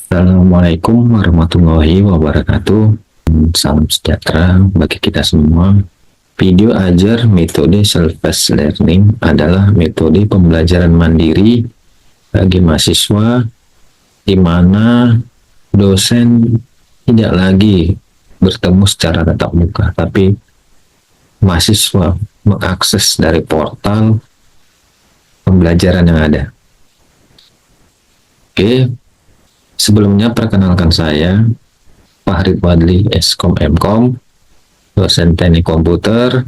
Assalamualaikum warahmatullahi wabarakatuh. Salam sejahtera bagi kita semua. Video ajar metode self-paced learning adalah metode pembelajaran mandiri bagi mahasiswa di mana dosen tidak lagi bertemu secara tatap muka, tapi mahasiswa mengakses dari portal pembelajaran yang ada. Oke, sebelumnya perkenalkan saya Fahrid Wadli Eskom Mkom, dosen teknik komputer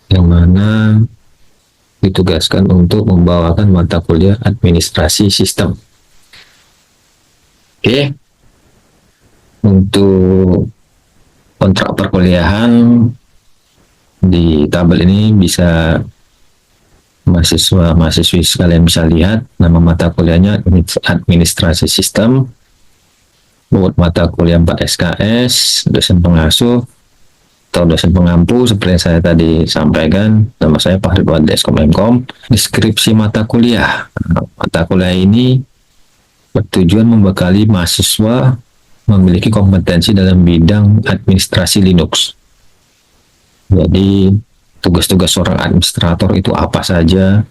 yang mana ditugaskan untuk membawakan mata kuliah administrasi sistem. Oke, untuk kontrak perkuliahan di tabel ini bisa mahasiswa-mahasiswi sekalian bisa lihat nama mata kuliahnya administrasi sistem, mata kuliah 4 SKS, dosen pengasuh atau dosen pengampu seperti yang saya tadi sampaikan. Nama saya Fahrid Wadli Eskom Mkom. Deskripsi mata kuliah. Mata kuliah ini bertujuan membekali mahasiswa memiliki kompetensi dalam bidang administrasi Linux. Jadi tugas-tugas seorang administrator itu apa saja,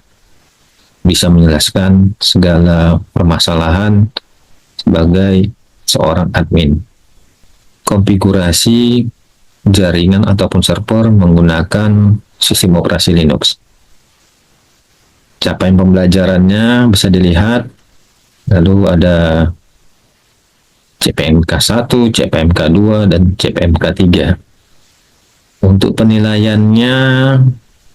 bisa menjelaskan segala permasalahan sebagai seorang admin. Konfigurasi jaringan ataupun server menggunakan sistem operasi Linux. Capaian pembelajarannya bisa dilihat, lalu ada CPMK 1, CPMK 2, dan CPMK 3. Untuk penilaiannya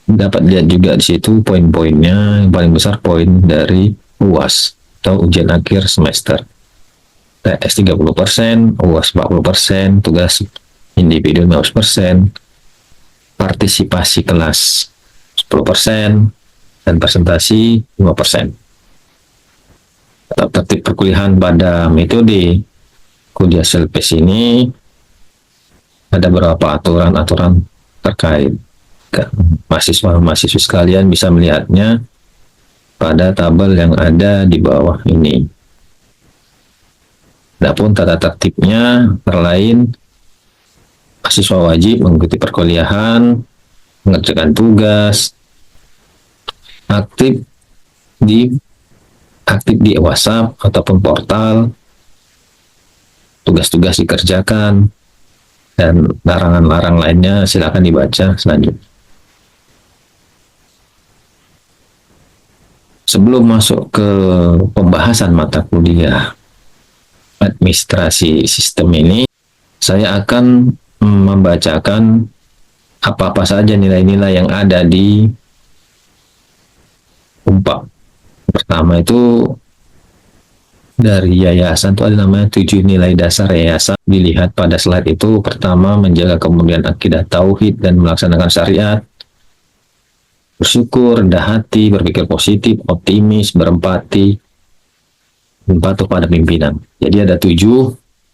dapat lihat juga di situ poin-poinnya. Yang paling besar poin dari UAS atau ujian akhir semester. TS 30%, UAS 40%, tugas individu 15%, partisipasi kelas 10%, dan presentasi 5%. Tertib perkuliahan pada metode kuliah self-paced ini ada beberapa aturan-aturan terkait. Mahasiswa-mahasiswa sekalian bisa melihatnya pada tabel yang ada di bawah ini. Adapun tata tertibnya lain, mahasiswa wajib mengikuti perkuliahan, mengerjakan tugas, aktif di WhatsApp ataupun portal, tugas-tugas dikerjakan, dan larangan-larang lainnya silakan dibaca selanjutnya. Sebelum masuk ke pembahasan mata kuliah administrasi sistem ini, saya akan membacakan apa-apa saja nilai-nilai yang ada di UNPAD. Pertama itu dari yayasan itu ada namanya 7 nilai dasar yayasan. Dilihat pada slide itu, pertama menjaga kemuliaan akidah tauhid dan melaksanakan syariat, bersyukur, rendah hati, berpikir positif, optimis, berempati, dan patuh pada pimpinan. Jadi ada 7,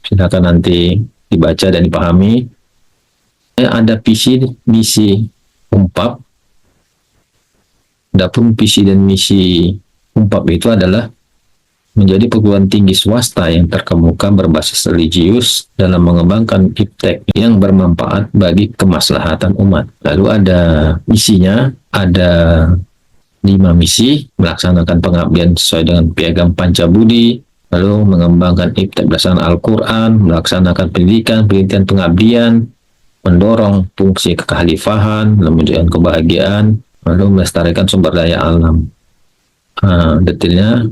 silakan nanti dibaca dan dipahami. Ada visi misi UNPAD. Adapun visi dan misi UNPAD itu adalah menjadi perguruan tinggi swasta yang terkemuka berbasis religius dalam mengembangkan iptek yang bermanfaat bagi kemaslahatan umat. Lalu ada misinya, ada 5 misi: melaksanakan pengabdian sesuai dengan piagam Pancabudi, lalu mengembangkan iptek berdasarkan Al-Quran, melaksanakan pendidikan pengabdian, mendorong fungsi kekhalifahan, menunjukkan kebahagiaan, lalu melestarikan sumber daya alam. Detailnya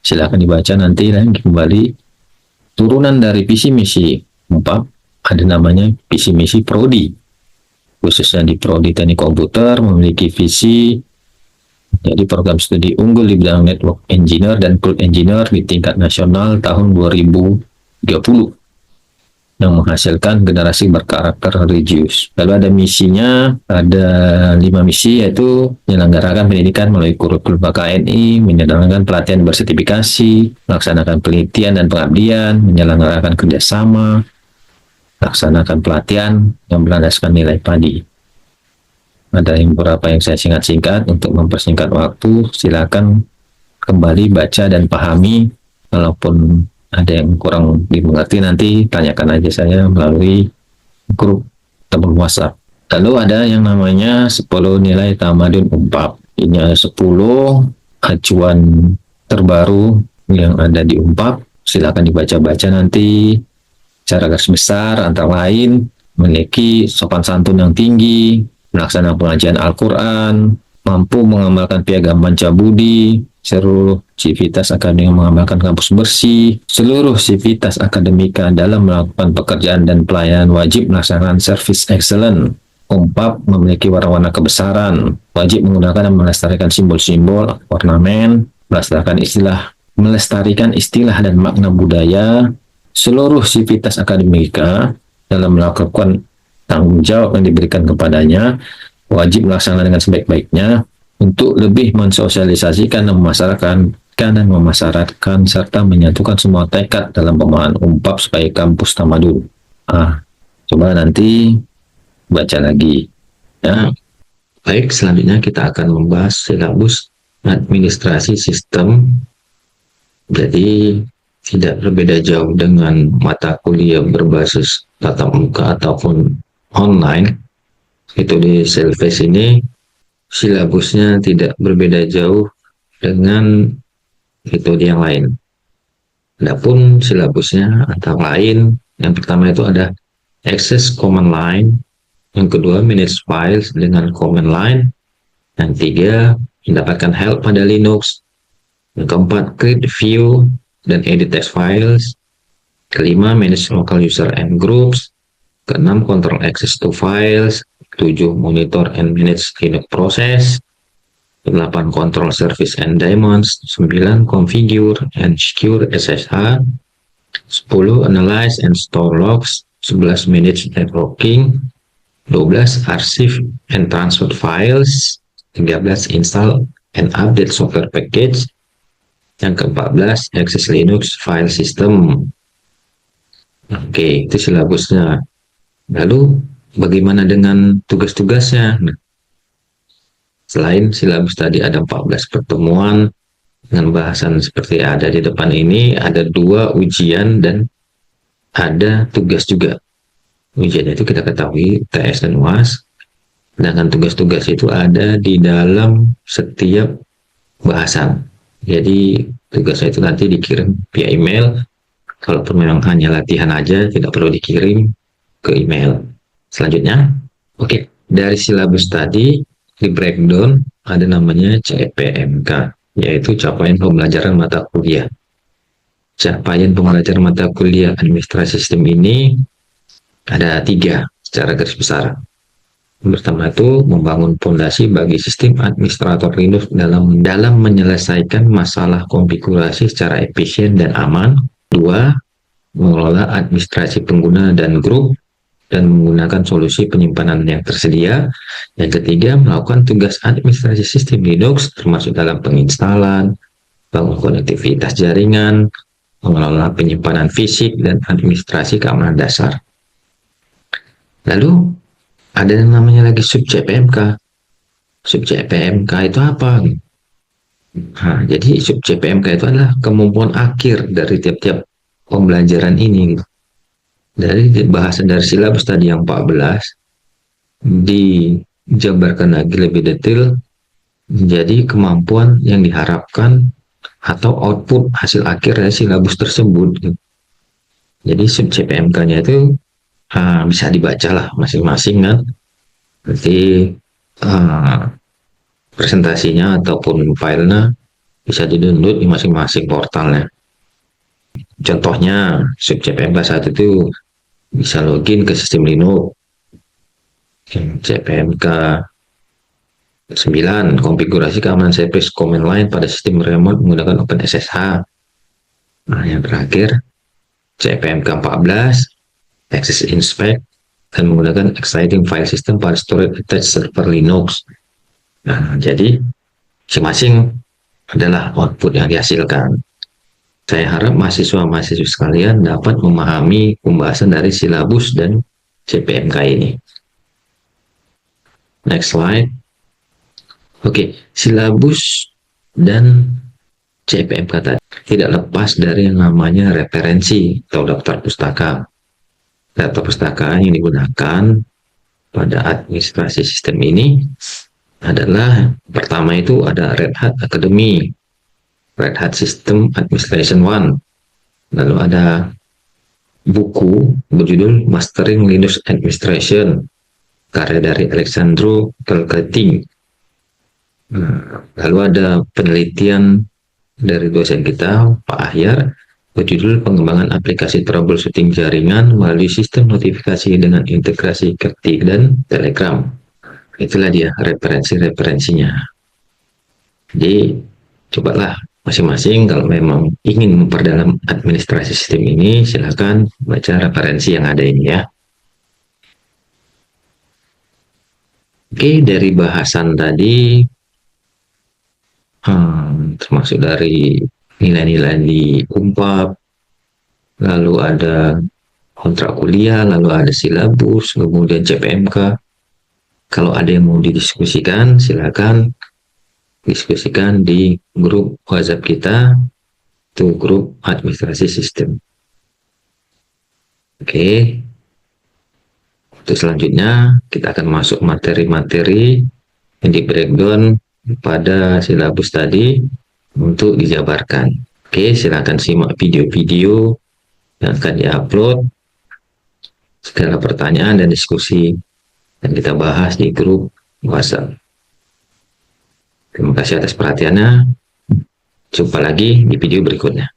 silakan dibaca nanti lagi kembali. Turunan dari visi misi UNPAD ada namanya visi misi prodi, khususnya di prodi teknik komputer memiliki visi jadi program studi unggul di bidang network engineer dan cloud engineer di tingkat nasional tahun 2030 yang menghasilkan generasi berkarakter religius. Lalu ada misinya, ada 5 misi, yaitu menyelenggarakan pendidikan melalui kurikulum KKNI, menyelenggarakan pelatihan bersertifikasi, melaksanakan penelitian dan pengabdian, menyelenggarakan kerjasama, melaksanakan pelatihan yang berlandaskan nilai padi. Ada beberapa yang saya singkat-singkat untuk mempersingkat waktu. Silakan kembali baca dan pahami. Kalaupun ada yang kurang dimengerti nanti tanyakan aja saya melalui grup teman WhatsApp. Lalu ada yang namanya 10 nilai tamadun UNPAP. Ini ada 10 acuan terbaru yang ada di UNPAP. Silakan dibaca-baca nanti. Cara garis besar antara lain memiliki sopan santun yang tinggi, melaksanakan pengajian Al-Quran, mampu mengamalkan piagam Pancabudi, seluruh sivitas akademik mengamalkan kampus bersih, seluruh sivitas akademika dalam melakukan pekerjaan dan pelayanan wajib melaksanakan service excellent. UNPAP memiliki warna-warna kebesaran, wajib menggunakan dan melestarikan simbol-simbol, ornamen, melestarikan istilah dan makna budaya. Seluruh sivitas akademika dalam melakukan tanggung jawab yang diberikan kepadanya wajib melaksanakan dengan sebaik-baiknya untuk lebih mensosialisasikan dan memasyaratkan serta menyatukan semua tekad dalam pemahaman UNPAP sebagai kampus tamadun. Coba nanti baca lagi. Ya. Baik, selanjutnya kita akan membahas silabus administrasi sistem. Jadi tidak berbeda jauh dengan mata kuliah berbasis tatap muka ataupun online. Itu di Selfie ini silabusnya tidak berbeda jauh dengan metode yang lain. Adapun silabusnya antara lain, yang pertama itu ada Access Command Line, yang kedua Manage Files dengan Command Line, yang ketiga mendapatkan help pada Linux, yang keempat Create View dan edit text files, kelima manage local user and groups, keenam control access to files, ketujuh monitor and manage Linux process, 8 control service and daemons, 9 configure and secure SSH, 10 analyze and store logs, 11 manage networking, 12 archive and transfer files, 13 install and update software package, yang ke-14 access Linux file system. Oke, itu silabusnya. Lalu bagaimana dengan tugas-tugasnya? Selain silabus tadi ada 14 pertemuan dengan bahasan seperti ada di depan ini, ada 2 ujian dan ada tugas juga. Ujian itu kita ketahui TS dan UAS, sedangkan tugas-tugas itu ada di dalam setiap bahasan. Jadi tugasnya itu nanti dikirim via email. Kalaupun memang hanya latihan aja, tidak perlu dikirim ke email. Selanjutnya, oke, dari silabus tadi di breakdown ada namanya CPMK, yaitu capaian pembelajaran mata kuliah. Capaian pembelajaran mata kuliah administrasi sistem ini ada 3 secara garis besar. Pertama itu membangun fondasi bagi sistem administrator Linux dalam menyelesaikan masalah konfigurasi secara efisien dan aman. 2. Mengelola administrasi pengguna dan grup dan menggunakan solusi penyimpanan yang tersedia. Yang ketiga, melakukan tugas administrasi sistem Linux termasuk dalam penginstalan, bangun konektivitas jaringan, mengelola penyimpanan fisik dan administrasi keamanan dasar. Lalu ada yang namanya lagi sub CPMK. Sub CPMK itu apa? Nah, jadi sub CPMK itu adalah kemampuan akhir dari tiap-tiap pembelajaran ini. Dari bahasan dari silabus tadi yang 14 dijabarkan lagi lebih detail menjadi kemampuan yang diharapkan atau output hasil akhir dari silabus tersebut. Jadi sub CPMK-nya itu bisa dibaca lah masing-masing kan. Berarti presentasinya ataupun filenya bisa di-download di masing-masing portalnya. Contohnya sub CPMK saat itu bisa login ke sistem Linux. CPMK 9 konfigurasi keamanan service command line pada sistem remote menggunakan OpenSSH. Nah, yang terakhir CPMK 14 access inspect dan menggunakan exciting file system pada storage attached server Linux. Nah, jadi masing-masing adalah output yang dihasilkan. Saya harap mahasiswa-mahasiswa sekalian dapat memahami pembahasan dari silabus dan CPMK ini. Next slide. Oke, silabus dan CPMK tadi tidak lepas dari yang namanya referensi atau daftar pustaka. Daftar pustaka yang digunakan pada administrasi sistem ini adalah pertama itu ada Red Hat Academy, Red Hat System Administration One. Lalu ada buku berjudul Mastering Linux Administration karya dari Alexandro Calcating. Lalu ada penelitian dari dosen kita, Pak Ahyar, berjudul Pengembangan Aplikasi Troubleshooting Jaringan melalui Sistem Notifikasi dengan Integrasi Ketik dan Telegram. Itulah dia referensi-referensinya. Jadi, cobalah masing-masing kalau memang ingin memperdalam administrasi sistem ini, silakan baca referensi yang ada ini ya. Oke, dari bahasan tadi, termasuk dari nilai-nilai di UNPAP, lalu ada kontrak kuliah, lalu ada silabus, kemudian CPMK. Kalau ada yang mau didiskusikan, silakan diskusikan di grup WhatsApp kita, itu grup administrasi sistem. Oke, untuk selanjutnya kita akan masuk materi-materi yang di breakdown pada silabus tadi untuk dijabarkan. Oke, silakan simak video-video yang akan diupload, segala pertanyaan dan diskusi yang kita bahas di grup WhatsApp. Terima kasih atas perhatiannya. Jumpa lagi di video berikutnya.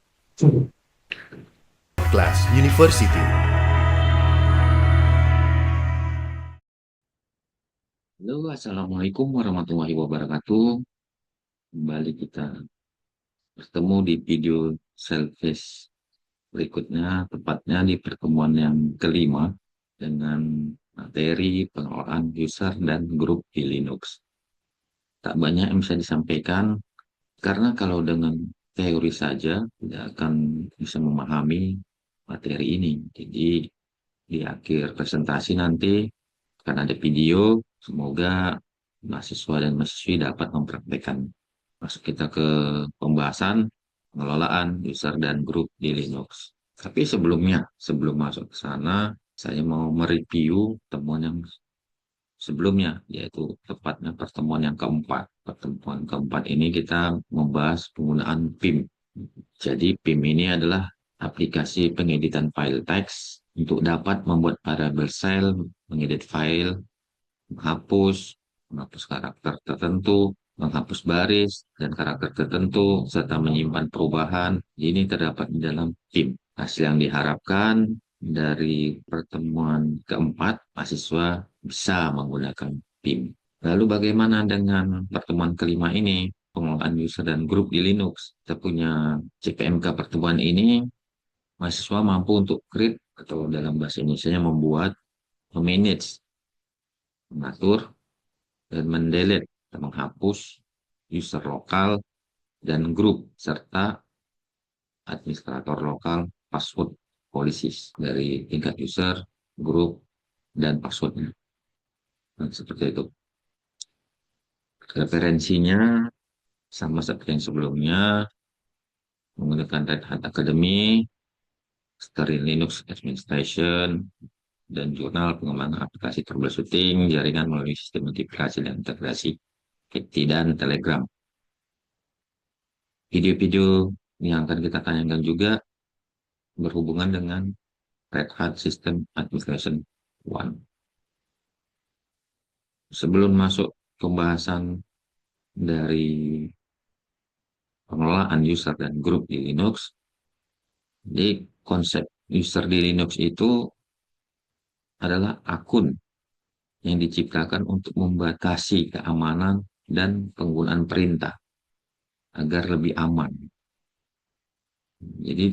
Class University. Halo, Assalamualaikum warahmatullahi wabarakatuh. Kembali kita bertemu di video selfish berikutnya, tepatnya di pertemuan yang kelima dengan materi pengelolaan user dan grup di Linux. Tak banyak yang bisa disampaikan karena kalau dengan teori saja tidak akan bisa memahami materi ini. Jadi di akhir presentasi nanti akan ada video, semoga mahasiswa dan mahasiswi dapat mempraktekkan. Masuk kita ke pembahasan pengelolaan user dan grup di Linux. Tapi sebelum masuk ke sana, saya mau mereview temuan yang sebelumnya, yaitu tepatnya pertemuan yang keempat. Pertemuan keempat ini kita membahas penggunaan PIM. Jadi PIM ini adalah aplikasi pengeditan file teks untuk dapat membuat variable cell, mengedit file, menghapus karakter tertentu, menghapus baris dan karakter tertentu, serta menyimpan perubahan. Ini terdapat di dalam PIM. Hasil yang diharapkan dari pertemuan keempat, mahasiswa bisa menggunakan PIM. Lalu bagaimana dengan pertemuan kelima ini, pengelolaan user dan grup di Linux? Kita punya CPMK pertemuan ini, mahasiswa mampu untuk create atau dalam bahasa Indonesia membuat, memanage, mengatur, dan mendelete atau menghapus user lokal dan grup serta administrator lokal password policies dari tingkat user, grup, dan passwordnya. Nah, seperti itu. Referensinya sama seperti yang sebelumnya, menggunakan Red Hat Academy, Sterling Linux Administration, dan jurnal pengembangan aplikasi troubleshooting jaringan melalui sistem notifikasi dan integrasi Ketik dan Telegram. Video-video yang akan kita tanyakan juga berhubungan dengan Red Hat System Administration One. Sebelum masuk pembahasan dari pengelolaan user dan grup di Linux, jadi konsep user di Linux itu adalah akun yang diciptakan untuk membatasi keamanan dan penggunaan perintah agar lebih aman. Jadi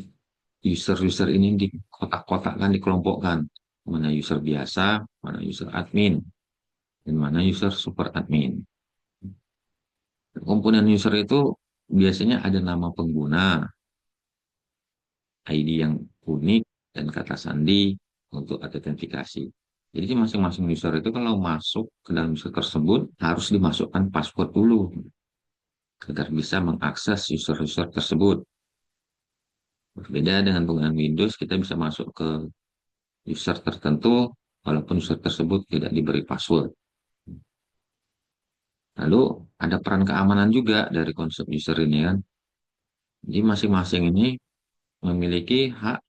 user-user ini dikotak-kotakkan, dikelompokkan. Mana user biasa, mana user admin, dan mana user super admin. Komponen user itu biasanya ada nama pengguna, ID yang unik, dan kata sandi untuk autentikasi. Jadi masing-masing user itu kalau masuk ke dalam user tersebut harus dimasukkan password dulu. agar bisa mengakses user-user tersebut. Berbeda dengan penggunaan Windows, kita bisa masuk ke user tertentu walaupun user tersebut tidak diberi password. Lalu ada peran keamanan juga dari konsep user ini kan. Jadi masing-masing ini memiliki hak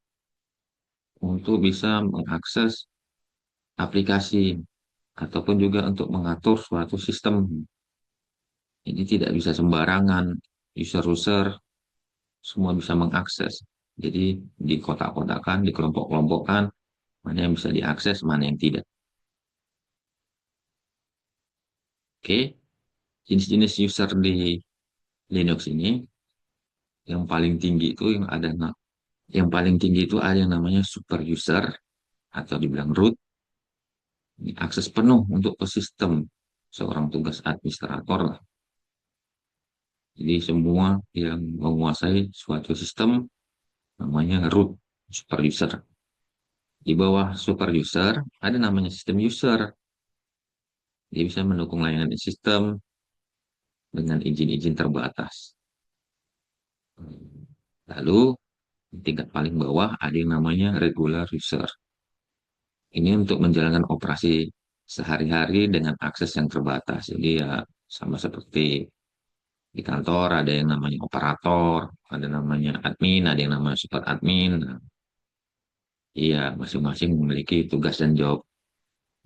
untuk bisa mengakses aplikasi ataupun juga untuk mengatur suatu sistem. Jadi tidak bisa sembarangan user-user semua bisa mengakses. Jadi dikotak-kotakan, dikelompok-kelompokkan, mana yang bisa diakses, mana yang tidak. Oke, jenis-jenis user di Linux ini yang paling tinggi itu yang paling tinggi itu ada yang namanya super user atau dibilang root, akses penuh untuk ke sistem seorang tugas administrator lah. Jadi semua yang menguasai suatu sistem namanya root super user. Di bawah super user ada namanya sistem user. Dia bisa mendukung layanan sistem dengan izin-izin terbatas. Lalu di tingkat paling bawah ada yang namanya regular user. Ini untuk menjalankan operasi sehari-hari dengan akses yang terbatas. Jadi ya sama seperti di kantor ada yang namanya operator, ada namanya admin, ada yang namanya super admin. Nah, iya, masing-masing memiliki tugas dan jawab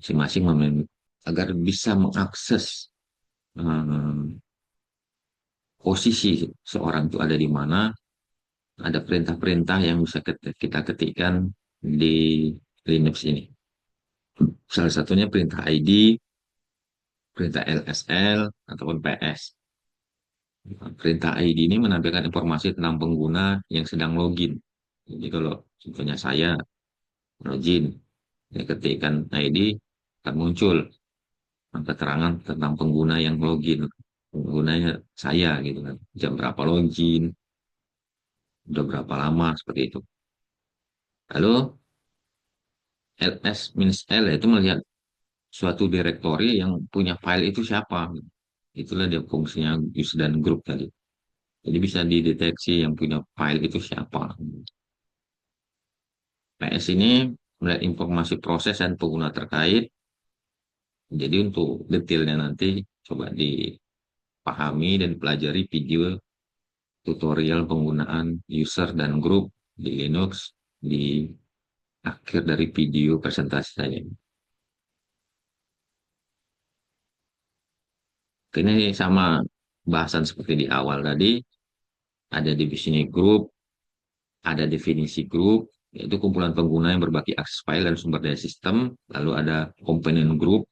masing-masing agar bisa mengakses eh, posisi seorang itu ada di mana, ada perintah-perintah yang bisa kita ketikkan di Linux ini. Salah satunya perintah ID, perintah LSL, ataupun PS. Perintah ID ini menampilkan informasi tentang pengguna yang sedang login. Jadi kalau contohnya saya login, saya ketikkan ID, akan muncul keterangan tentang pengguna yang login. Penggunanya saya gitu kan. Jam berapa login, udah berapa lama seperti itu. Lalu ls-l itu melihat suatu direktori yang punya file itu siapa. Itulah dia fungsinya use dan group tadi. Jadi bisa dideteksi yang punya file itu siapa. PS ini melihat informasi proses dan pengguna terkait. Jadi untuk detailnya nanti coba dipahami dan pelajari video tutorial penggunaan user dan group di Linux di akhir dari video presentasi saya. Ini sama bahasan seperti di awal tadi, ada definisi grup, ada definisi grup, yaitu kumpulan pengguna yang berbagi akses file dan sumber daya sistem. Lalu ada komponen grup,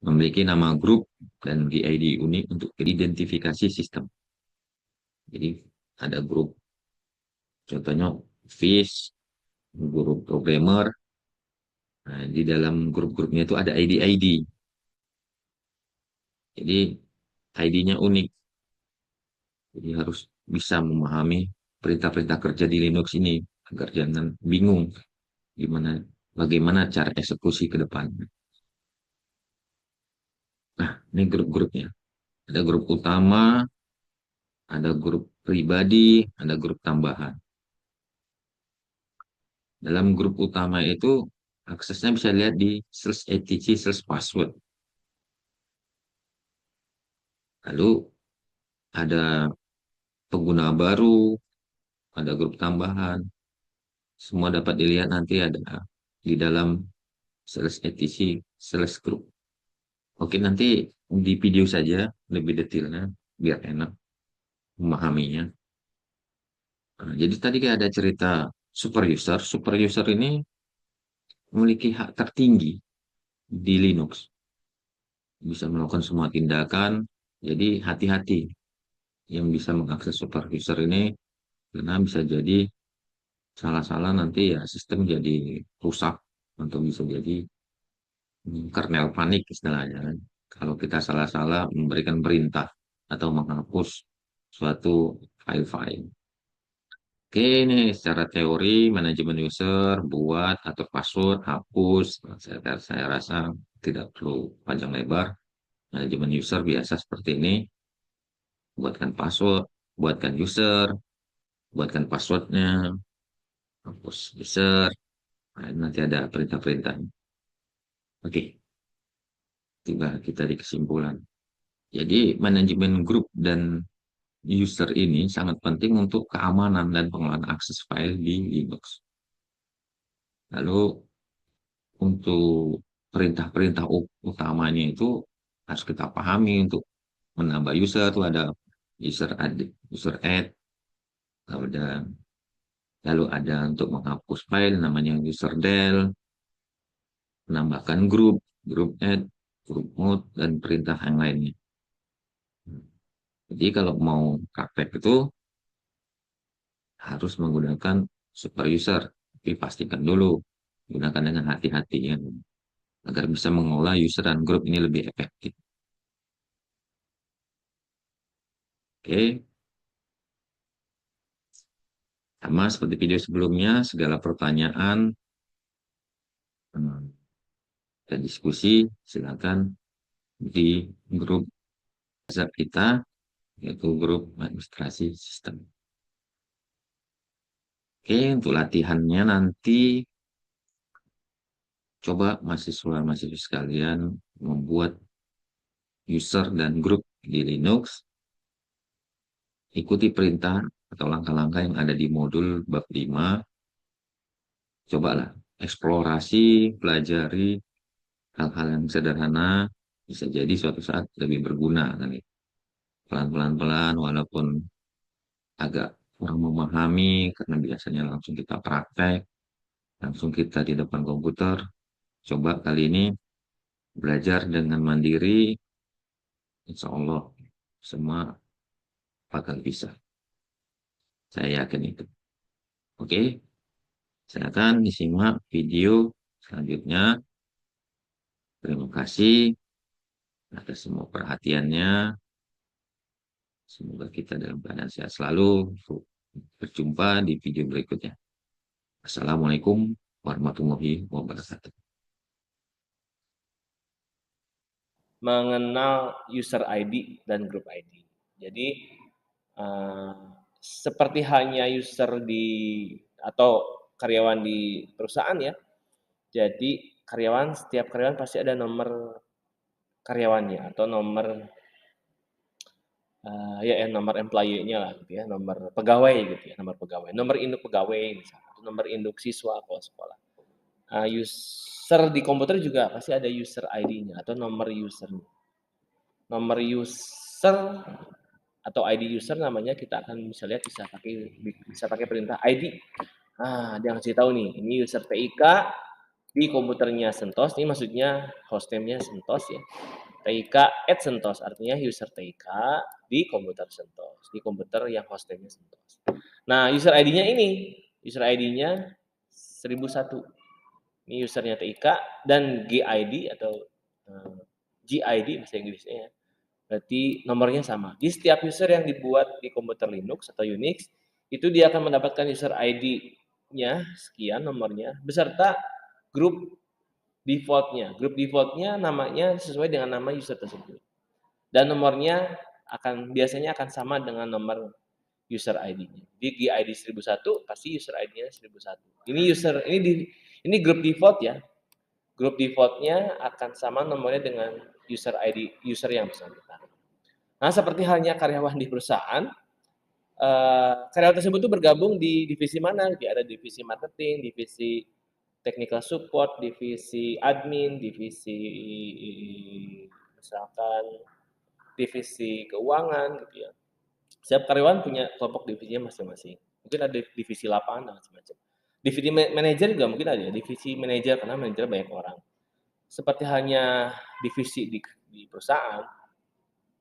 memiliki nama grup dan GID unik untuk identifikasi sistem. Jadi ada grup, contohnya Fish, grup programmer. Nah, di dalam grup-grupnya itu ada ID-ID. Jadi ID-nya unik. Jadi harus bisa memahami perintah-perintah kerja di Linux ini agar jangan bingung gimana bagaimana cara eksekusi ke depan. Nah, ini grup-grupnya. Ada grup utama, ada grup pribadi, ada grup tambahan. Dalam grup utama itu aksesnya bisa lihat di /etc/password. Lalu ada pengguna baru, ada grup tambahan. Semua dapat dilihat nanti ada di dalam /etc/group. Oke, nanti di video saja lebih detailnya biar enak memahaminya. Nah, jadi tadi kayak ada cerita super user. Super user ini memiliki hak tertinggi di Linux. Bisa melakukan semua tindakan. Jadi hati-hati yang bisa mengakses super user ini karena bisa jadi salah-salah nanti ya sistem jadi rusak atau bisa jadi kernel panik istilahnya kan. Kalau kita salah-salah memberikan perintah atau menghapus suatu file-file. Oke, ini secara teori manajemen user, buat, atur password, hapus. Nah, saya rasa tidak perlu panjang lebar. Manajemen user biasa seperti ini. buatkan password, buatkan user, buatkan passwordnya, hapus user. Nah, nanti ada perintah-perintah. Oke, tiba kita di kesimpulan. Jadi manajemen grup dan user ini sangat penting untuk keamanan dan pengelolaan akses file di Linux. Lalu untuk perintah-perintah utamanya itu harus kita pahami. Untuk menambah user itu ada user add, lalu ada untuk menghapus file namanya user del, menambahkan grup add, grup mode, dan perintah yang lainnya. Jadi kalau mau praktek itu harus menggunakan super user, tapi pastikan dulu gunakan dengan hati-hati ya, agar bisa mengolah user dan grup ini lebih efektif. Oke, sama seperti video sebelumnya, segala pertanyaan dan diskusi silakan di grup WhatsApp kita, yaitu grup administrasi sistem. Oke, untuk latihannya nanti coba mahasiswa-mahasiswa sekalian membuat user dan grup di Linux, ikuti perintah atau langkah-langkah yang ada di modul bab 5. Cobalah eksplorasi, pelajari hal-hal yang sederhana, bisa jadi suatu saat lebih berguna kan ya. Pelan-pelan walaupun agak kurang memahami karena biasanya langsung kita praktek, langsung kita di depan komputer. Coba kali ini belajar dengan mandiri, insya Allah semua bakal bisa. Saya yakin itu. Oke, silakan disimak video selanjutnya. Terima kasih atas semua perhatiannya. Semoga kita dalam keadaan sehat selalu. Berjumpa di video berikutnya. Assalamualaikum warahmatullahi wabarakatuh. Mengenal user ID dan group ID. Jadi eh, seperti halnya user di atau karyawan di perusahaan ya. Jadi setiap karyawan pasti ada nomor karyawannya atau nomor nomor employee-nya lah gitu ya, nomor pegawai gitu ya, nomor induk pegawai misalnya, atau nomor induk siswa kalau sekolah. User di komputer juga pasti ada user ID-nya atau nomor user-nya. Nomor user atau ID user namanya kita akan bisa lihat bisa pakai perintah ID. Nah, dia ngasih tahu nih, ini user TIK di komputernya Sentos, ini maksudnya hostname-nya Sentos ya. TIK at Sentos, artinya user TIK di komputer Sentos, di komputer yang hostname-nya Sentos. Nah, user ID-nya ini, user ID-nya 1001. Ini usernya TIK dan GID atau GID bahasa Inggrisnya ya. Berarti nomornya sama. Di setiap user yang dibuat di komputer Linux atau Unix, itu dia akan mendapatkan user ID-nya, sekian nomornya, beserta grup default-nya. Grup default-nya namanya sesuai dengan nama user tersebut. Dan nomornya biasanya akan sama dengan nomor user ID-nya. Di GID 1001 pasti user ID-nya 1001. Ini grup default ya. Grup default-nya akan sama nomornya dengan user ID user yang bersangkutan. Nah, seperti halnya karyawan di perusahaan, karyawan tersebut itu bergabung di divisi mana? Ada divisi marketing, divisi technical support, divisi admin, divisi misalkan divisi keuangan gitu ya. Setiap karyawan punya kelompok divisinya masing-masing. Mungkin ada divisi lapangan dan macam-macam. Divisi manajer juga mungkin ada ya, divisi manajer karena manajer banyak orang. Seperti halnya divisi di perusahaan,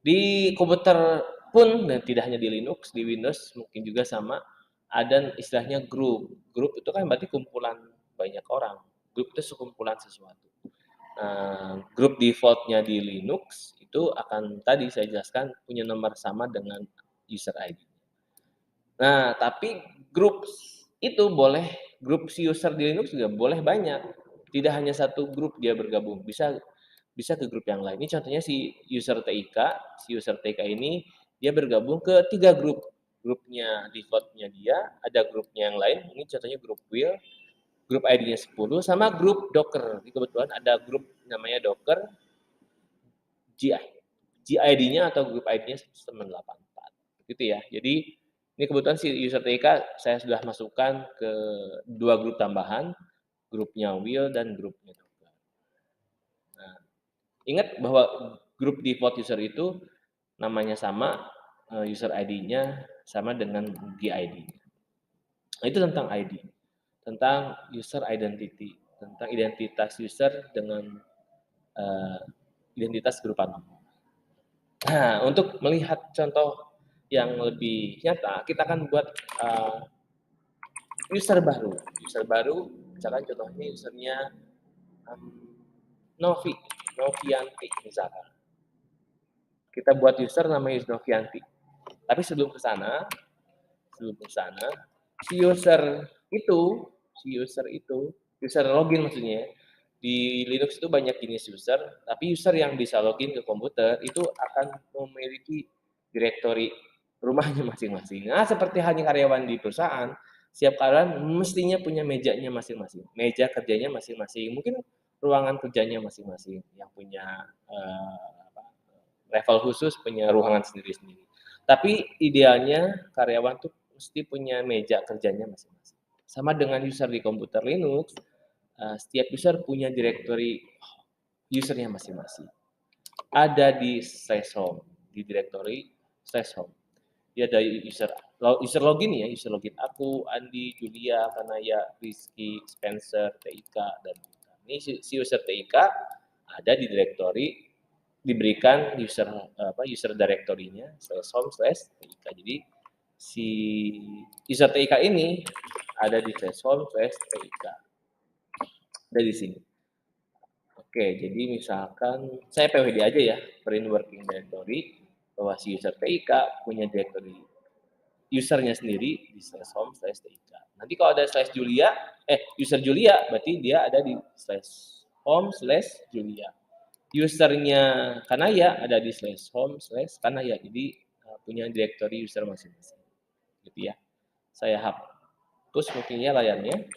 di komputer pun dan tidak hanya di Linux, di Windows mungkin juga sama, ada istilahnya grup. Grup itu kan berarti kumpulan banyak orang. Grup itu sekumpulan sesuatu. Nah, grup default-nya di Linux itu akan tadi saya jelaskan punya nomor sama dengan user ID. Nah, tapi grup itu grup si user di Linux juga boleh banyak. Tidak hanya satu grup dia bergabung, bisa ke grup yang lain. Ini contohnya si user TIK ini dia bergabung ke 3 grup. Grupnya default-nya dia, ada grupnya yang lain, ini contohnya grup Will, grup ID-nya 10, sama grup Docker. Jadi kebetulan ada grup namanya Docker, GI. GID-nya atau grup ID-nya 984. Gitu ya. Jadi ini kebetulan si user TK saya sudah masukkan ke 2 grup tambahan, grupnya Will dan grupnya Docker. Nah, ingat bahwa grup default user itu namanya sama, user ID-nya sama dengan GID-nya. Nah, itu tentang ID, tentang user identity, tentang identitas user dengan identitas grupan. Nah, untuk melihat contoh yang lebih nyata, kita akan buat user baru. User baru, misalkan contohnya usernya Novianti misalkan. Kita buat user namanya Novianti. Tapi sebelum ke sana, si user login maksudnya, di Linux itu banyak jenis user, tapi user yang bisa login ke komputer itu akan memiliki direktori rumahnya masing-masing. Nah, seperti halnya karyawan di perusahaan, setiap karyawan mestinya punya mejanya masing-masing, meja kerjanya masing-masing, mungkin ruangan kerjanya masing-masing, yang punya level khusus, punya ruangan sendiri-sendiri. Tapi idealnya karyawan tuh mesti punya meja kerjanya masing-masing. Sama dengan user di komputer Linux, setiap user punya directory usernya masing-masing. Ada di slash home, di directory slash home. Dia ada user login ya, user login aku, Andi, Julia, Kanaya, Rizky, Spencer, TIK, dan ini si user TIK ada di directory, diberikan user directory-nya slash home slash TIK. Jadi si user TIK ini ada di slash home slash TIK. Dari sini. Oke, jadi misalkan saya PWD aja ya, print working directory, bahwa si user TIK punya directory usernya sendiri di slash home slash TIK. Nanti kalau ada slash Julia, user Julia, berarti dia ada di slash home slash Julia. Usernya Kanaya ada di slash home slash Kanaya. Jadi punya directory user masing-masing. Gitu ya. Saya hapus mungkinnya layarnya.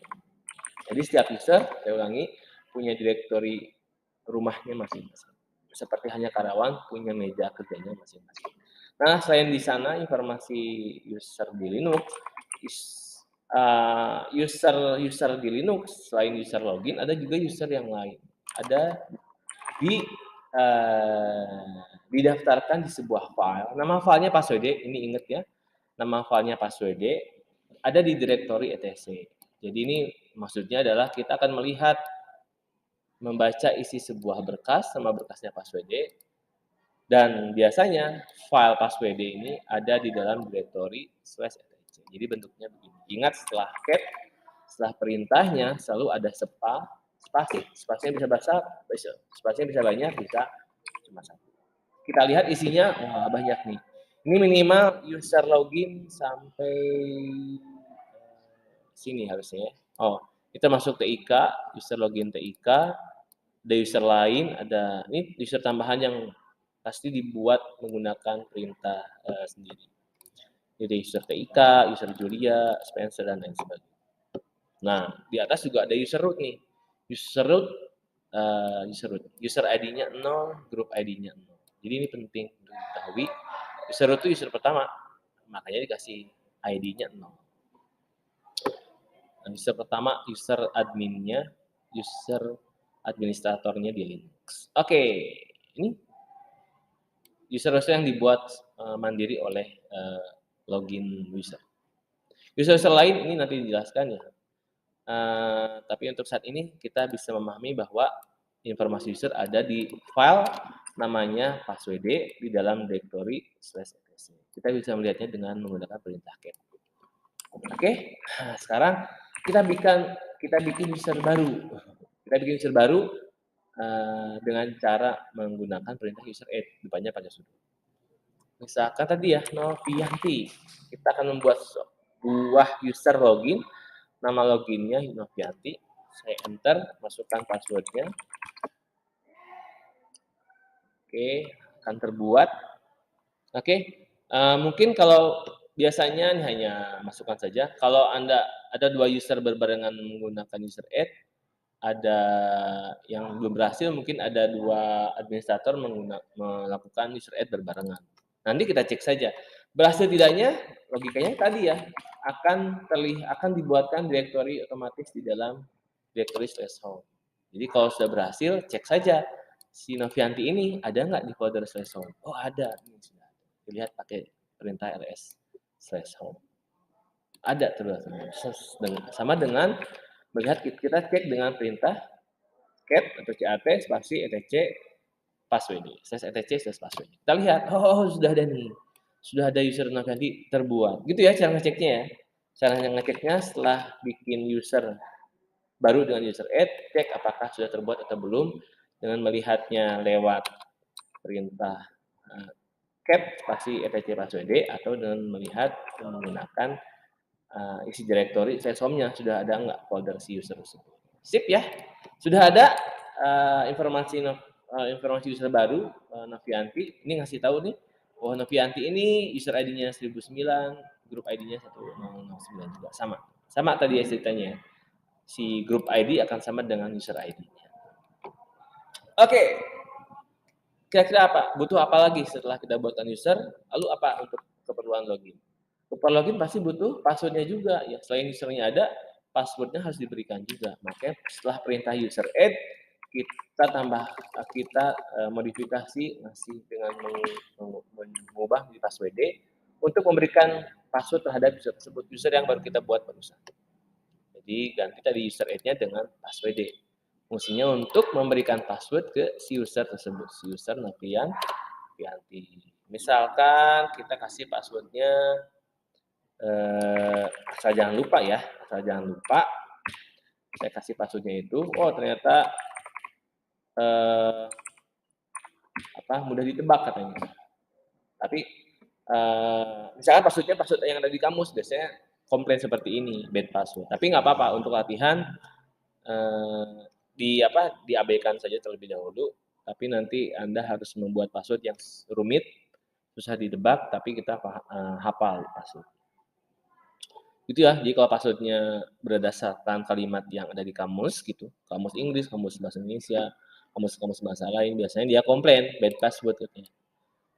Jadi setiap user, saya ulangi, punya directory rumahnya masing-masing. Seperti hanya karyawan punya meja kerjanya masing-masing. Nah, selain di sana informasi user di Linux, user di Linux selain user login ada juga user yang lain. Ada di didaftarkan di sebuah file. Nama filenya password, ini ingat ya. Nama filenya password ada di directory etc. Jadi ini maksudnya adalah kita akan melihat membaca isi sebuah berkas sama berkasnya password dan biasanya file password ini ada di dalam directory /etc. Jadi bentuknya begini. Ingat setelah cat, setelah perintahnya selalu ada spasi. Spasinya bisa besar, spasinya bisa banyak, bisa cuma satu. Kita lihat isinya, wah banyak nih. Ini minimal user login sampai sini harusnya. Oh, kita masuk TIK, user login TIK, ada user lain, ada ini user tambahan yang pasti dibuat menggunakan perintah sendiri. Jadi user TIK, user Julia, Spencer, dan lain sebagainya. Nah, di atas juga ada user root nih. User root, user ID-nya 0, grup ID-nya 0. Jadi ini penting untuk diketahui. User root itu user pertama, makanya dikasih ID-nya 0. Nah, user pertama, user adminnya, user administratornya di Linux. Oke, ini user-user yang dibuat mandiri oleh login user. User-user lain ini nanti dijelaskan ya. Tapi untuk saat ini kita bisa memahami bahwa informasi user ada di file namanya password di dalam directory /etc. Kita bisa melihatnya dengan menggunakan perintah cat. Oke, nah, sekarang kita bikin user baru. Kita bikin user baru dengan cara menggunakan perintah user add, depannya pakai sudo. Misalkan tadi ya, Novianti. Kita akan membuat sebuah user login, nama loginnya Novianti. Saya enter, masukkan passwordnya. Oke, akan terbuat. Oke, Mungkin kalau biasanya ini hanya masukan saja, kalau Anda ada 2 user berbarengan menggunakan user add, ada yang belum berhasil, mungkin ada 2 administrator melakukan user add berbarengan. Nanti kita cek saja. Berhasil tidaknya, logikanya tadi ya, akan dibuatkan direktori otomatis di dalam direktori /home. Jadi kalau sudah berhasil, cek saja si Novianti ini ada nggak di folder /home. Oh ada, ini sudah. Dilihat pakai perintah ls/home. Ada terus. Sama dengan melihat kita cek dengan perintah cat atau cat spasi etc password etc/password. Kita lihat, oh sudah ada nih, sudah ada user Novianti terbuat. Gitu ya cara ngeceknya ya. Cara ngeceknya setelah bikin user baru dengan user add, cek apakah sudah terbuat atau belum dengan melihatnya lewat perintah cat spasi etc password atau dengan melihat menggunakan isi direktori /home-nya sudah ada nggak folder si user tersebut. Sip ya, sudah ada informasi user baru Novianti. Ini ngasih tahu nih, oh Novianti ini user ID-nya 1009, grup ID-nya 1009 juga sama. Sama tadi ya ceritanya. Si grup ID akan sama dengan user ID-nya. Oke. Kira-kira apa? Butuh apa lagi setelah kita buatkan user? Lalu apa untuk keperluan login? Keperluan login pasti butuh passwordnya juga. Ya, selain usernya ada, passwordnya harus diberikan juga. Makanya setelah perintah user add, kita modifikasi ngasih dengan mengubah di password untuk memberikan password terhadap user tersebut, user yang baru kita buat barusan. Jadi ganti tadi user add-nya dengan password. Fungsinya untuk memberikan password ke si user tersebut, si user Novianti. Misalkan kita kasih passwordnya, asal jangan lupa ya, asal jangan lupa. Saya kasih passwordnya itu, oh ternyata mudah ditebak katanya. Tapi misalkan password yang ada di kamus biasanya komplain seperti ini, bad password. Tapi nggak apa-apa untuk latihan. Diabaikan saja terlebih dahulu, tapi nanti Anda harus membuat password yang rumit, susah ditebak, tapi kita hafal password. Gitu ya. Jadi kalau passwordnya berdasarkan kalimat yang ada di kamus gitu, kamus Inggris, kamus bahasa Indonesia, kamus bahasa lain, biasanya dia komplain bad password gitu ya.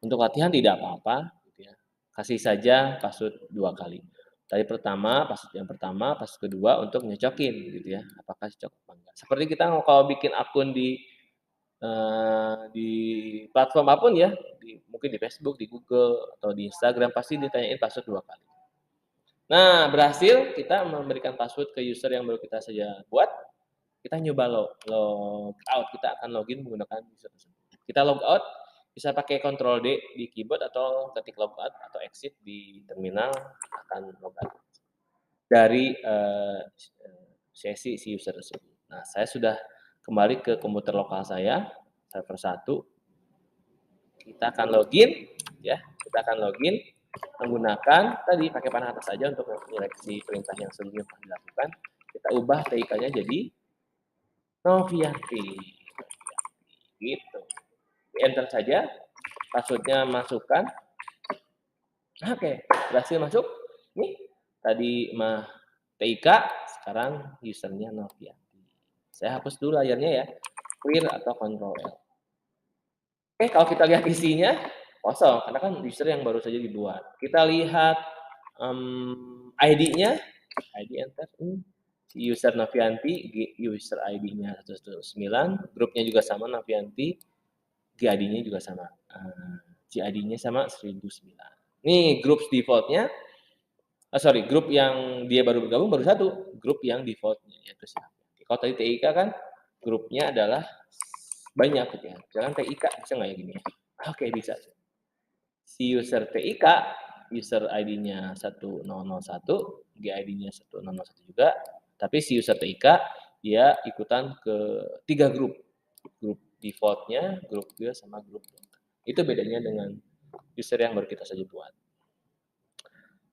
Untuk latihan tidak apa-apa gitu ya. Kasih saja password 2 kali. Tadi password yang pertama, password kedua untuk nyocokin gitu ya, apakah cocok apa enggak. Seperti kita kalau bikin akun di platform apapun ya, mungkin di Facebook, di Google, atau di Instagram, pasti ditanyain password 2 kali. Nah, berhasil kita memberikan password ke user yang baru kita saja buat, kita nyoba log out, kita akan login menggunakan user tersebut. Kita log out, bisa pakai Ctrl D di keyboard atau ketik logout atau exit di terminal, akan logout dari sesi si user tersebut. Nah, saya sudah kembali ke komputer lokal saya, server 1. Kita akan login ya, kita akan login menggunakan tadi pakai panah atas saja untuk menyeleksi perintah yang sebelumnya telah dilakukan. Kita ubah TIK-nya jadi Novianti. Gitu. Enter saja, passwordnya masukkan. Oke, berhasil masuk. Nih, tadi mah TIK, sekarang usernya Novianti. Saya hapus dulu layarnya ya, clear atau Ctrl L. Oke, kalau kita lihat isinya kosong, karena kan user yang baru saja dibuat. Kita lihat ID-nya, ID enter. Si user Novianti, user ID-nya 109, grupnya juga sama Novianti, GID-nya juga sama. GID-nya sama 1009. Nih grup default-nya, grup yang dia baru bergabung baru 1, grup yang default-nya yaitu siapa. Kalau tadi TIK kan grupnya adalah banyak gitu ya. Jangan TIK bisa nggak ya gini ya? Oke, bisa. Si user TIK, user ID-nya 1001, GID-nya 1001 juga, tapi si user TIK dia ikutan ke 3 grup. Grup default-nya, grup dia sama grup. Itu bedanya dengan user yang baru kita saja buat.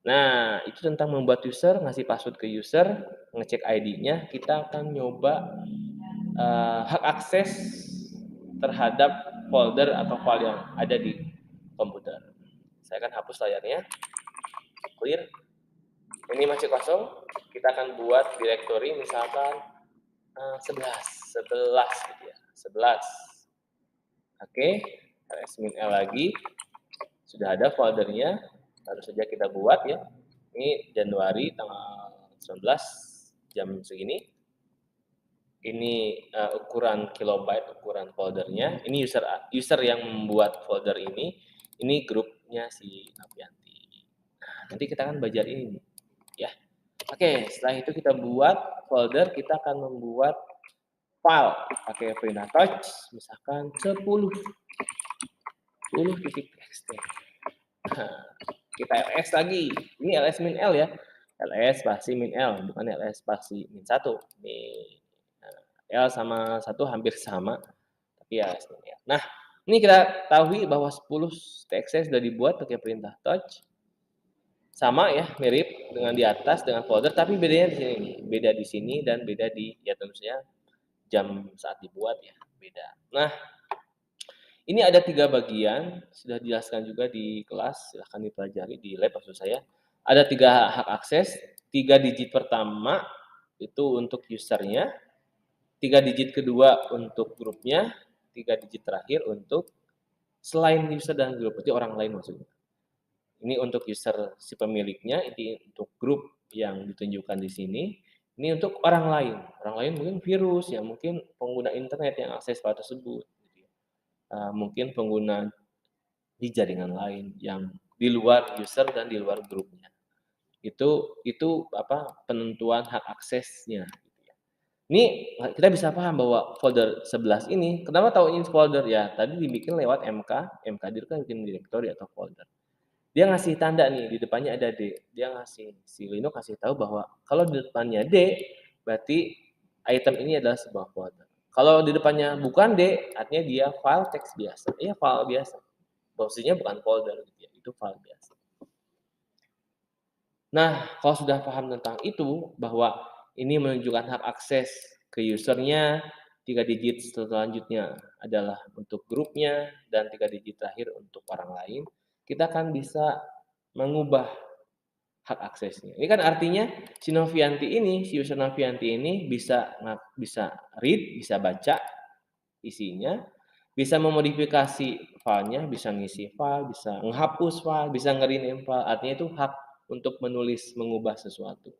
Nah, itu tentang membuat user, ngasih password ke user, ngecek ID-nya, kita akan nyoba hak akses terhadap folder atau file yang ada di komputer. Saya akan hapus layarnya, clear. Ini masih kosong, kita akan buat directory misalkan 11 gitu ya, 11. Oke, ls-l lagi, sudah ada foldernya, baru saja kita buat ya. Ini Januari tanggal 19 jam segini. Ini ukuran kilobyte, ukuran foldernya. Ini user yang membuat folder ini grupnya si Novianti. Nah, nanti kita akan belajar ini ya. Oke, setelah itu kita buat folder, kita akan membuat file pakai perintah touch, misalkan 10.txt. Nah, kita ls lagi. Ini ls min l ya. ls spasi min l, bukan ls spasi min 1. Ini L sama 1 hampir sama, tapi ya ls min l. Nah, ini kita ketahui bahwa 10 txt sudah dibuat pakai perintah touch. Sama ya, mirip dengan di atas dengan folder, tapi bedanya di sini. Beda di sini dan beda di ya tentu saja jam saat dibuat ya, beda. Nah, ini ada 3 bagian, sudah dijelaskan juga di kelas, silahkan dipelajari di lab maksud saya. Ada 3 hak akses, 3 digit pertama itu untuk usernya, 3 digit kedua untuk grupnya, 3 digit terakhir untuk selain user dan grup, berarti orang lain maksudnya. Ini untuk user si pemiliknya, ini untuk grup yang ditunjukkan di sini. Ini untuk orang lain. Orang lain mungkin virus, ya mungkin pengguna internet yang akses file tersebut. Mungkin pengguna di jaringan lain yang di luar user dan di luar grupnya. Itu penentuan hak aksesnya. Ini kita bisa paham bahwa folder 11 ini, kenapa tahu ini folder? Ya, tadi dibikin lewat MK itu kan bikin directory atau folder. Dia ngasih tanda nih, di depannya ada D. Dia si Linux kasih tahu bahwa kalau di depannya D, berarti item ini adalah sebuah folder. Kalau di depannya bukan D, artinya dia file teks biasa. Iya, file biasa. Posisinya bukan folder, gitu ya. Itu file biasa. Nah, kalau sudah paham tentang itu, bahwa ini menunjukkan hak akses ke usernya, 3 digit selanjutnya adalah untuk grupnya, dan 3 digit terakhir untuk orang lain, kita akan bisa mengubah hak aksesnya. Ini kan artinya si user Novianti ini bisa read, bisa baca isinya, bisa memodifikasi filenya, bisa ngisi file, bisa menghapus file, bisa nge-rename file. Artinya itu hak untuk menulis, mengubah sesuatu.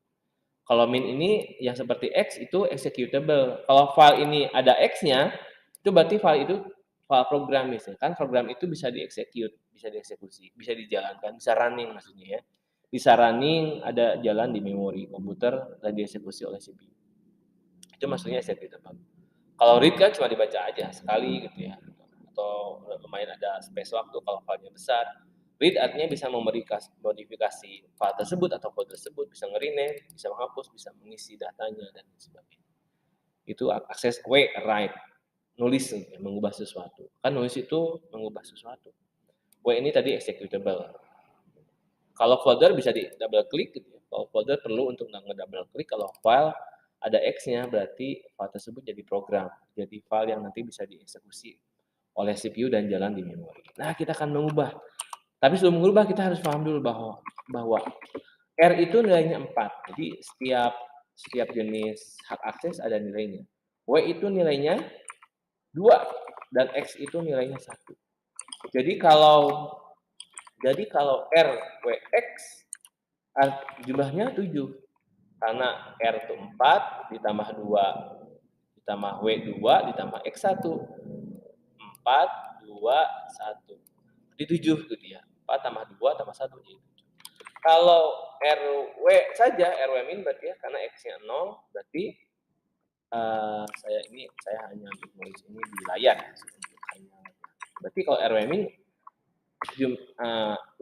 Kalau min ini yang seperti X itu executable. Kalau file ini ada X-nya, itu berarti file itu file program misalnya. Kan program itu bisa dieksekut, bisa dieksekusi, bisa dijalankan, bisa running maksudnya ya. Bisa running, ada jalan di memori komputer dan dieksekusi oleh CPU. Itu maksudnya executable. Kalau read kan cuma dibaca aja sekali gitu ya. Atau lumayan ada space waktu kalau filenya besar. Read artinya bisa modifikasi file tersebut atau folder tersebut, bisa nge-rename, bisa menghapus, bisa mengisi datanya dan sebagainya. Itu akses write, nulis, mengubah sesuatu. Kan nulis itu mengubah sesuatu. Ini tadi executable. Kalau folder bisa di double klik gitu ya. Kalau folder perlu untuk nge-double klik, kalau file ada X-nya berarti file tersebut jadi program, jadi file yang nanti bisa dieksekusi oleh CPU dan jalan di memori. Nah, kita akan mengubah. Tapi sebelum mengubah kita harus paham dulu bahwa R itu nilainya 4. Jadi setiap jenis hak akses ada nilainya. W itu nilainya 2 dan X itu nilainya 1. Jadi kalau R, W, X jumlahnya 7. Karena R itu 4 ditambah 2 ditambah W 2 ditambah X 1. 4, 2, 1. Jadi 7 gitu ya. 4 tambah 2 tambah 1 jadi 7. Kalau RW saja, RW min berarti ya, karena X-nya 0, berarti saya hanya untuk nulis ini di layar. Berarti kalau RW min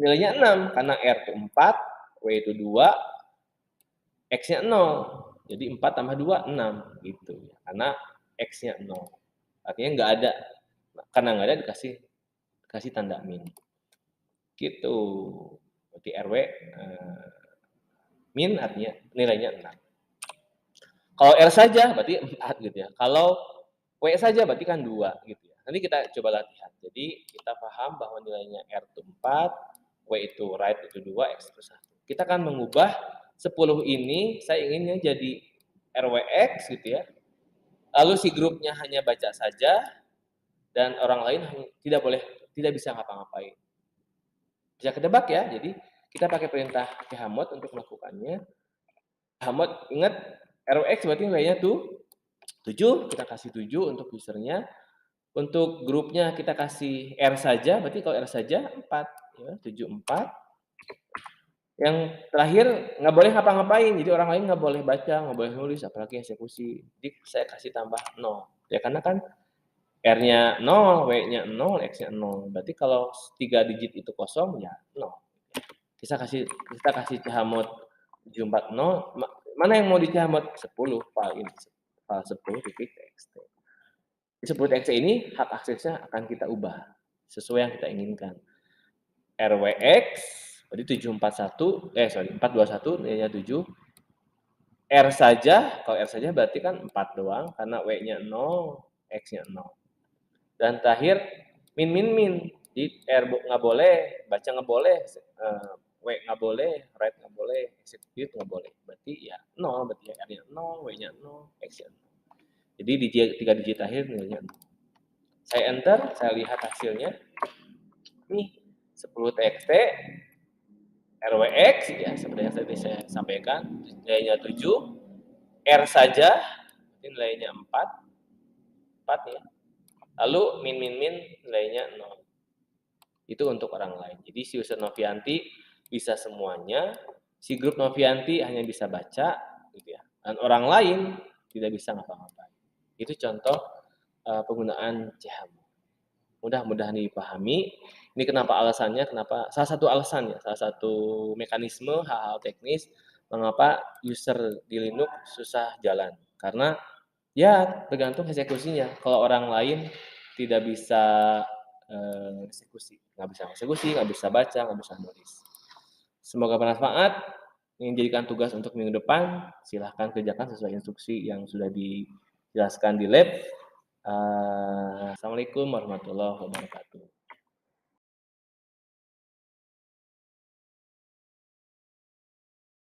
nilainya 6, karena R itu 4, W itu 2, X-nya 0. Jadi 4 tambah 2, 6. Gitu. Karena X-nya 0. Artinya nggak ada. Karena nggak ada dikasih tanda min. Gitu. Berarti RW min artinya nilainya 6. Kalau R saja berarti 4 gitu ya. Kalau W saja berarti kan 2 gitu ya. Nanti kita coba latihan. Jadi kita paham bahwa nilainya R itu 4, W itu write itu 2, X itu 1. Kita akan mengubah 10 ini, saya inginnya jadi RWX gitu ya. Lalu si grupnya hanya baca saja, dan orang lain tidak bisa ngapa-ngapain. Bisa ketebak ya, jadi kita pakai perintah chmod untuk melakukannya. Chmod ingat RWX berarti nilainya tuh 7, kita kasih 7 untuk usernya. Untuk grupnya kita kasih R saja, berarti kalau R saja 4, ya, 7, 4. Yang terakhir nggak boleh ngapa-ngapain, jadi orang lain nggak boleh baca, nggak boleh nulis, apalagi eksekusi. Jadi saya kasih tambah 0. Ya karena kan R-nya 0, W-nya 0, X-nya 0. Berarti kalau 3 digit itu kosong, ya 0. Kita kasih chmod 740, mana yang mau di chmod? 10, file ini. File 10.txt. 10.txt ini hak aksesnya akan kita ubah sesuai yang kita inginkan. RWX berarti 421 nilainya 7. R saja, kalau R saja berarti kan 4 doang karena W-nya 0, X-nya 0. Dan terakhir min. Jadi R nggak boleh, baca nggak boleh, W nggak boleh, write nggak boleh, execute nggak boleh. Berarti ya 0, berarti ya R-nya 0, W-nya 0, X-nya 0. Jadi di 3 digit akhir nilainya 0. Saya enter, saya lihat hasilnya. Nih, 10 TXT, RWX, ya seperti yang tadi saya sampaikan, nilainya 7, R saja, nilainya 4 ya. Lalu min nilainya 0. Itu untuk orang lain. Jadi si user Novianti bisa semuanya, si grup Novianti hanya bisa baca, gitu ya. Dan orang lain tidak bisa ngapa-ngapain. Itu contoh penggunaan chmod. Mudah-mudahan dipahami. Ini kenapa alasannya, salah satu alasannya, salah satu mekanisme hal-hal teknis mengapa user di Linux susah jalan. Karena ya tergantung eksekusinya. Kalau orang lain tidak bisa eksekusi, nggak bisa baca, nggak bisa nulis. Semoga bermanfaat. Ingin jadikan tugas untuk minggu depan, silahkan kerjakan sesuai instruksi yang sudah dijelaskan di lab. Assalamualaikum warahmatullahi wabarakatuh.